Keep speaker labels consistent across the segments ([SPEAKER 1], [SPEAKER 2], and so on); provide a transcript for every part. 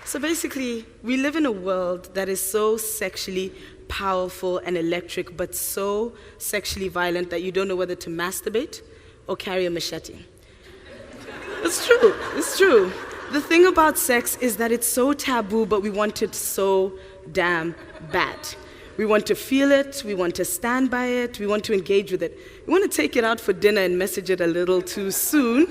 [SPEAKER 1] So basically, we live in a world that is so sexually powerful and electric, but so sexually violent that you don't know whether to masturbate or carry a machete. It's true, it's true. The thing about sex is that it's so taboo, but we want it so damn bad. We want to feel it, we want to stand by it, we want to engage with it. We want to take it out for dinner and message it a little too soon,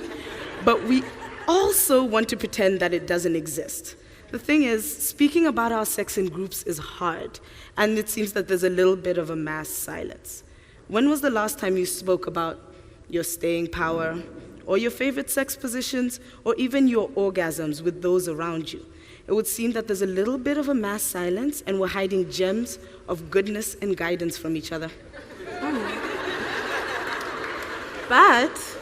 [SPEAKER 1] but we also want to pretend that it doesn't exist. The thing is, speaking about our sex in groups is hard, and it seems that there's a little bit of a mass silence. When was the last time you spoke about your staying power, or your favorite sex positions, or even your orgasms with those around you? It would seem that there's a little bit of a mass silence, and we're hiding gems of goodness and guidance from each other.
[SPEAKER 2] But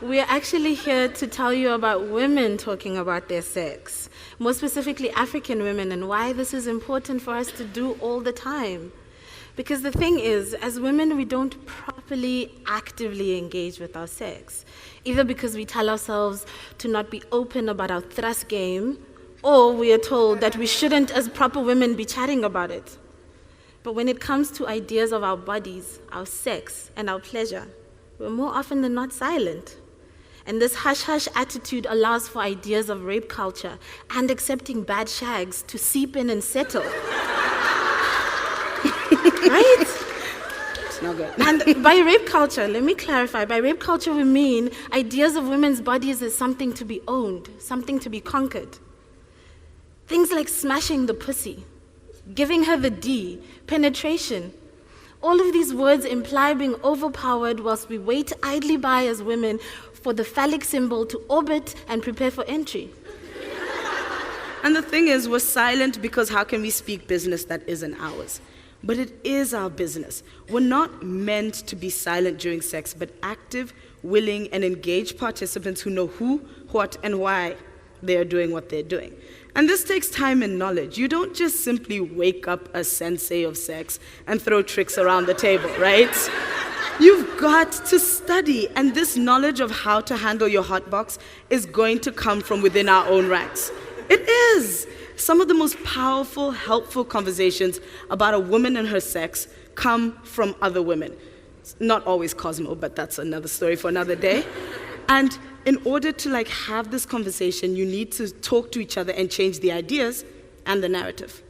[SPEAKER 2] we're actually here to tell you about women talking about their sex, more specifically African women, and why this is important for us to do all the time. Because the thing is, as women, we don't properly, actively engage with our sex, either because we tell ourselves to not be open about our thrust game, or we are told that we shouldn't, as proper women, be chatting about it. But when it comes to ideas of our bodies, our sex, and our pleasure, we're more often than not silent. And this hush-hush attitude allows for ideas of rape culture and accepting bad shags to seep in and settle. Right?
[SPEAKER 1] It's not good.
[SPEAKER 2] And by rape culture, let me clarify, by rape culture we mean ideas of women's bodies as something to be owned, something to be conquered. Things like smashing the pussy, giving her the D, penetration. All of these words imply being overpowered whilst we wait idly by as women for the phallic symbol to orbit and prepare for entry.
[SPEAKER 1] And the thing is, we're silent because how can we speak business that isn't ours? But it is our business. We're not meant to be silent during sex, but active, willing, and engaged participants who know who, what, and why they are doing what they're doing. And this takes time and knowledge. You don't just simply wake up a sensei of sex and throw tricks around the table, right? You've got to study, and this knowledge of how to handle your hotbox is going to come from within our own ranks. It is. Some of the most powerful, helpful conversations about a woman and her sex come from other women. It's not always Cosmo, but that's another story for another day. And in order to have this conversation, you need to talk to each other and change the ideas and the narrative.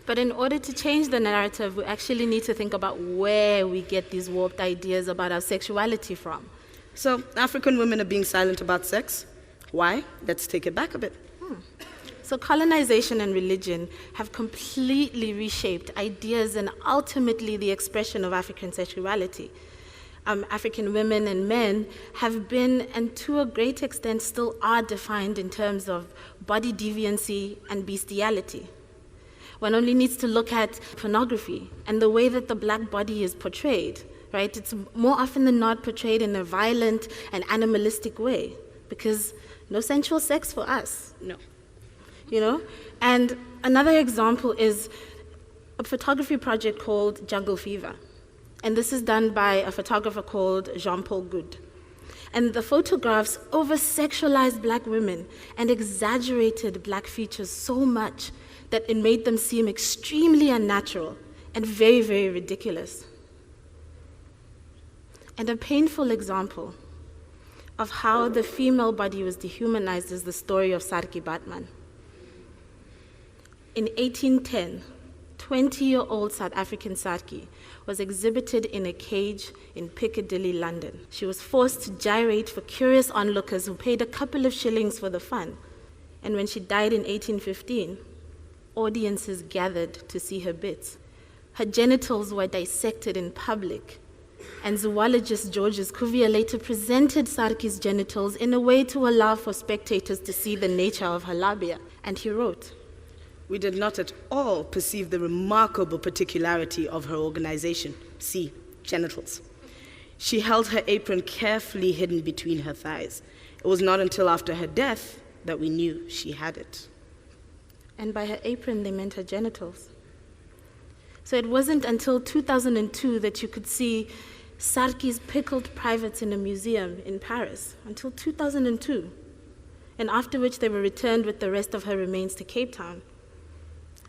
[SPEAKER 2] But in order to change the narrative, we actually need to think about where we get these warped ideas about our sexuality from.
[SPEAKER 1] So African women are being silent about sex. Why? Let's take it back a bit.
[SPEAKER 2] So colonization and religion have completely reshaped ideas and ultimately the expression of African sexuality. African women and men have been, and to a great extent still are, defined in terms of body deviancy and bestiality. One only needs to look at pornography and the way that the black body is portrayed, right? It's more often than not portrayed in a violent and animalistic way, because no sensual sex for us.
[SPEAKER 1] No.
[SPEAKER 2] You know? And another example is a photography project called Jungle Fever. And this is done by a photographer called Jean-Paul Good. And the photographs over-sexualized black women and exaggerated black features so much that it made them seem extremely unnatural and very, very ridiculous. And a painful example of how the female body was dehumanized is the story of Sarki Batman. In 1810, 20-year-old South African Sarki was exhibited in a cage in Piccadilly, London. She was forced to gyrate for curious onlookers who paid a couple of shillings for the fun. And when she died in 1815, audiences gathered to see her bits. Her genitals were dissected in public, and zoologist Georges Cuvier later presented Sarki's genitals in a way to allow for spectators to see the nature of her labia. And he wrote,
[SPEAKER 1] "We did not at all perceive the remarkable particularity of her organization, see, genitals. She held her apron carefully hidden between her thighs. It was not until after her death that we knew she had it."
[SPEAKER 2] And by her apron, they meant her genitals. So it wasn't until 2002 that you could see Sarki's pickled privates in a museum in Paris, until 2002. and after which they were returned with the rest of her remains to Cape Town.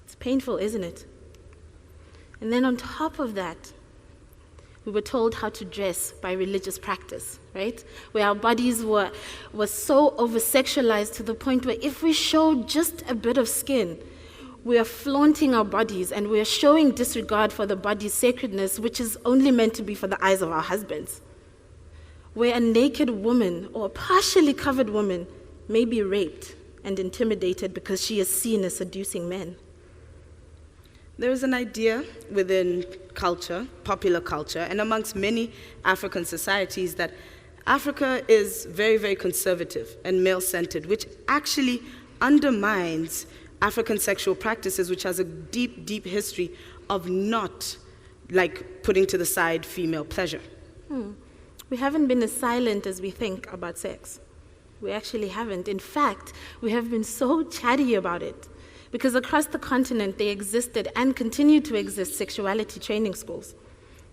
[SPEAKER 2] It's painful, isn't it? And then on top of that, we were told how to dress by religious practice, right? Where our bodies were so over-sexualized to the point where if we show just a bit of skin, we are flaunting our bodies and we are showing disregard for the body's sacredness, which is only meant to be for the eyes of our husbands. Where a naked woman or a partially covered woman may be raped and intimidated because she is seen as seducing men.
[SPEAKER 1] There is an idea within culture, popular culture, and amongst many African societies that Africa is very, very conservative and male-centered, which actually undermines African sexual practices, which has a deep, deep history of not, putting to the side female pleasure.
[SPEAKER 2] We haven't been as silent as we think about sex. We actually haven't. In fact, we have been so chatty about it. Because across the continent, there existed and continue to exist sexuality training schools.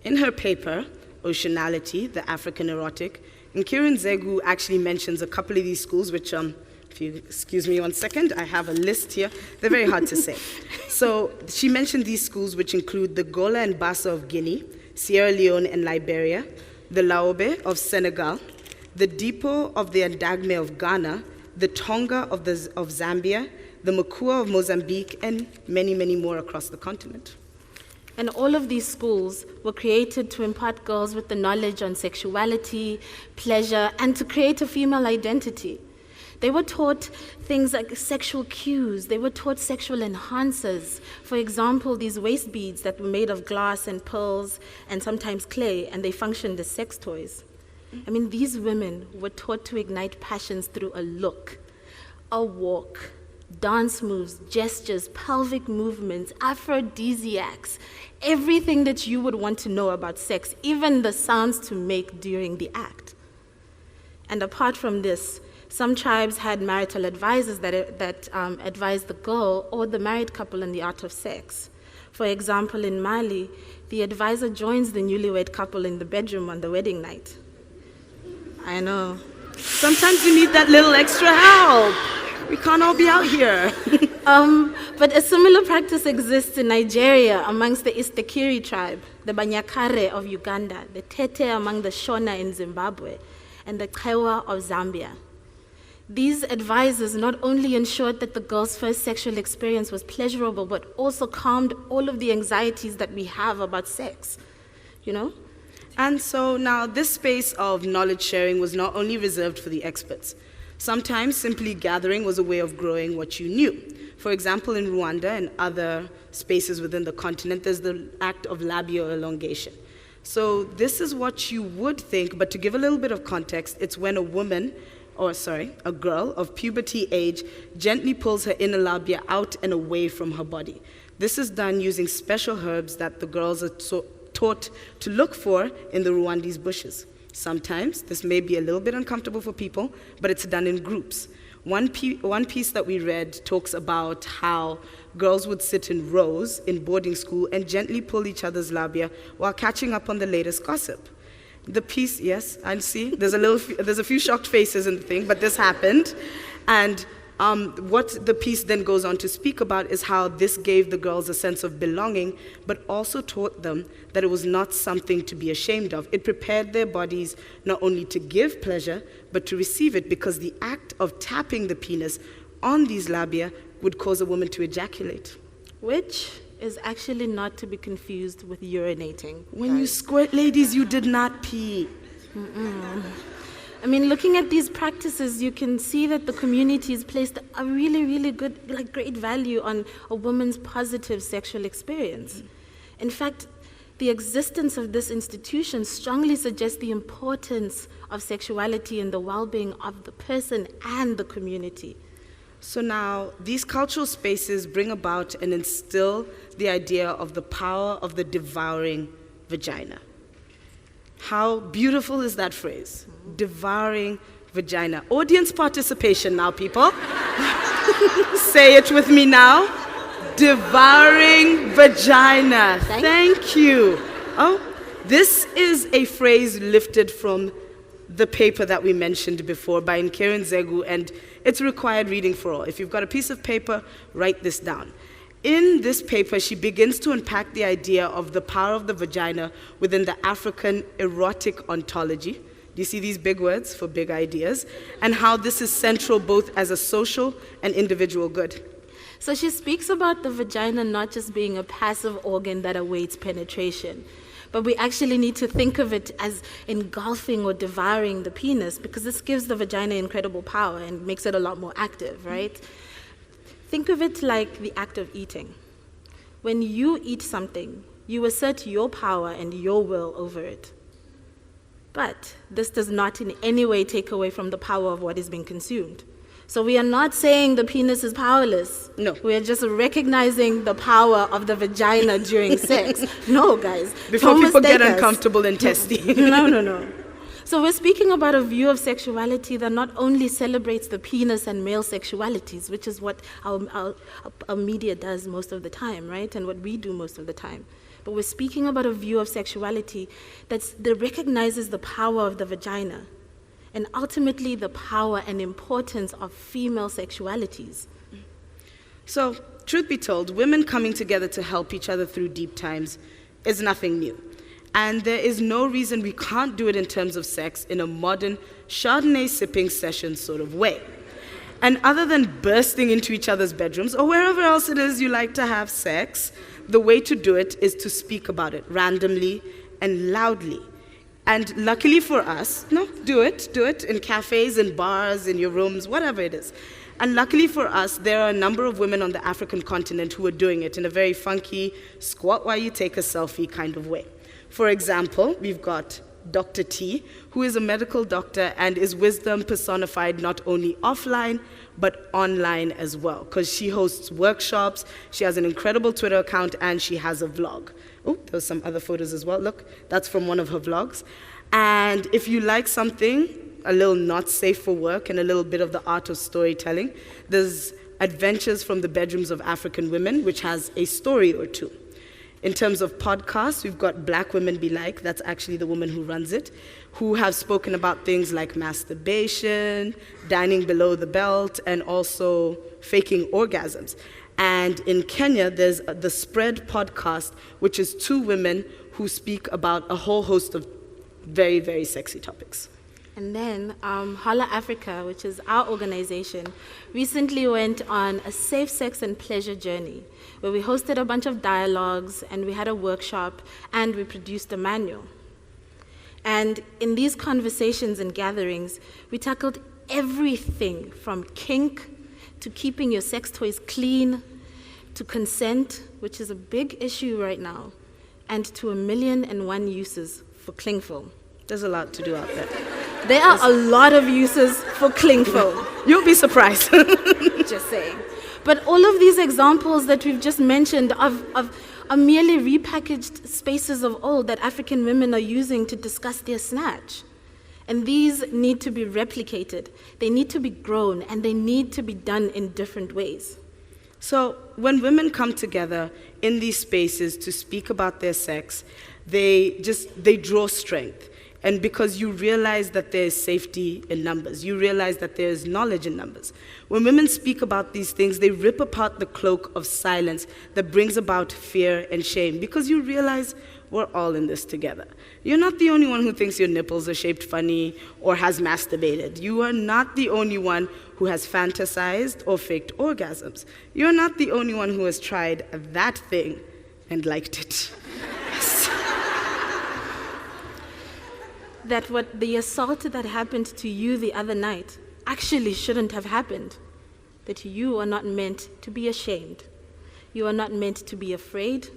[SPEAKER 1] In her paper, Oceanality, the African Erotic, Nkiru actually mentions a couple of these schools, which, if you excuse me 1 second, I have a list here. They're very hard to say. So she mentioned these schools, which include the Gola and Bassa of Guinea, Sierra Leone and Liberia, the Laobe of Senegal, the Dipo of the Ndagme of Ghana, the Tonga of Zambia, the Makua of Mozambique, and many, many more across the continent.
[SPEAKER 2] And all of these schools were created to impart girls with the knowledge on sexuality, pleasure, and to create a female identity. They were taught things like sexual cues. They were taught sexual enhancers. For example, these waist beads that were made of glass and pearls and sometimes clay, and they functioned as sex toys. I mean, these women were taught to ignite passions through a look, a walk, dance moves, gestures, pelvic movements, aphrodisiacs, everything that you would want to know about sex, even the sounds to make during the act. And apart from this, some tribes had marital advisors that advised the girl or the married couple in the art of sex. For example, in Mali, the advisor joins the newlywed couple in the bedroom on the wedding night. I know.
[SPEAKER 1] Sometimes you need that little extra help. We can't all be out here.
[SPEAKER 2] But a similar practice exists in Nigeria amongst the Istakiri tribe, the Banyakare of Uganda, the Tete among the Shona in Zimbabwe, and the Khewa of Zambia. These advisors not only ensured that the girl's first sexual experience was pleasurable, but also calmed all of the anxieties that we have about sex, you know?
[SPEAKER 1] And so now this space of knowledge sharing was not only reserved for the experts. Sometimes simply gathering was a way of growing what you knew. For example, in Rwanda and other spaces within the continent, there's the act of labial elongation. So this is what you would think, but to give a little bit of context, it's when a girl of puberty age gently pulls her inner labia out and away from her body. This is done using special herbs that the girls are taught to look for in the Rwandese bushes. Sometimes this may be a little bit uncomfortable for people, but it's done in groups. One piece that we read talks about how girls would sit in rows in boarding school and gently pull each other's labia while catching up on the latest gossip. The piece, yes, I see. There's a few shocked faces in the thing, but this happened. And what the piece then goes on to speak about is how this gave the girls a sense of belonging, but also taught them that it was not something to be ashamed of. It prepared their bodies not only to give pleasure, but to receive it, because the act of tapping the penis on these labia would cause a woman to ejaculate.
[SPEAKER 2] Which is actually not to be confused with urinating.
[SPEAKER 1] When you squirt, ladies, you did not pee.
[SPEAKER 2] I mean, looking at these practices, you can see that the community has placed a really, really good, great value on a woman's positive sexual experience. In fact, the existence of this institution strongly suggests the importance of sexuality in the well-being of the person and the community.
[SPEAKER 1] So now, these cultural spaces bring about and instill the idea of the power of the devouring vagina. How beautiful is that phrase? Devouring vagina. Audience participation now, people. Say it with me now. Devouring vagina. Thank you. Oh, this is a phrase lifted from the paper that we mentioned before by Nkiru and It's required reading for all. If you've got a piece of paper, write this down. In this paper, she begins to unpack the idea of the power of the vagina within the African erotic ontology. Do you see these big words for big ideas? And how this is central both as a social and individual good.
[SPEAKER 2] So she speaks about the vagina not just being a passive organ that awaits penetration, but we actually need to think of it as engulfing or devouring the penis, because this gives the vagina incredible power and makes it a lot more active, right? Think of it like the act of eating. When you eat something, you assert your power and your will over it. But this does not in any way take away from the power of what is being consumed. So we are not saying the penis is powerless.
[SPEAKER 1] No.
[SPEAKER 2] We are just recognizing the power of the vagina during sex. No, guys.
[SPEAKER 1] Before
[SPEAKER 2] don't
[SPEAKER 1] people get
[SPEAKER 2] mistake us.
[SPEAKER 1] uncomfortable and testy.
[SPEAKER 2] No. So we're speaking about a view of sexuality that not only celebrates the penis and male sexualities, which is what our media does most of the time, right? And what we do most of the time. But we're speaking about a view of sexuality that recognizes the power of the vagina and ultimately the power and importance of female sexualities.
[SPEAKER 1] So, truth be told, women coming together to help each other through deep times is nothing new. And there is no reason we can't do it in terms of sex in a modern Chardonnay sipping session sort of way. And other than bursting into each other's bedrooms or wherever else it is you like to have sex, the way to do it is to speak about it randomly and loudly. And luckily for us, do it in cafes, in bars, in your rooms, whatever it is. And luckily for us, there are a number of women on the African continent who are doing it in a very funky, squat while you take a selfie kind of way. For example, we've got Dr. T, who is a medical doctor and is wisdom personified not only offline, but online as well, because she hosts workshops, she has an incredible Twitter account, and she has a vlog. Oh, there's some other photos as well. Look, that's from one of her vlogs. And if you like something a little not safe for work and a little bit of the art of storytelling, there's Adventures from the Bedrooms of African Women, which has a story or two. In terms of podcasts, we've got Black Women Be Like, that's actually the woman who runs it, who have spoken about things like masturbation, dining below the belt, and also faking orgasms. And in Kenya, there's the Spread podcast, which is two women who speak about a whole host of very, very sexy topics.
[SPEAKER 2] And then HOLAAfrica, which is our organization, recently went on a safe sex and pleasure journey, where we hosted a bunch of dialogues, and we had a workshop, and we produced a manual. And in these conversations and gatherings, we tackled everything from kink to keeping your sex toys clean, to consent, which is a big issue right now, and to 1,000,001 uses for cling film.
[SPEAKER 1] There's a lot to do out there.
[SPEAKER 2] There are a lot of uses for cling film.
[SPEAKER 1] You'll be surprised.
[SPEAKER 2] Just saying. But all of these examples that we've just mentioned are merely repackaged spaces of old that African women are using to discuss their snatch. And these need to be replicated. They need to be grown, and they need to be done in different ways.
[SPEAKER 1] So when women come together in these spaces to speak about their sex, they draw strength. And because you realize that there is safety in numbers, you realize that there is knowledge in numbers. When women speak about these things, they rip apart the cloak of silence that brings about fear and shame, because you realize we're all in this together. You're not the only one who thinks your nipples are shaped funny or has masturbated. You are not the only one who has fantasized or faked orgasms. You're not the only one who has tried that thing and liked it. Yes.
[SPEAKER 2] That what the assault that happened to you the other night actually shouldn't have happened. That you are not meant to be ashamed. You are not meant to be afraid,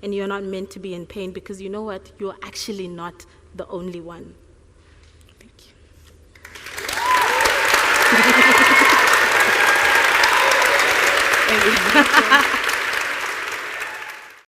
[SPEAKER 2] and you are not meant to be in pain, because you know what? You are actually not the only one. Thank you.
[SPEAKER 1] Thank you.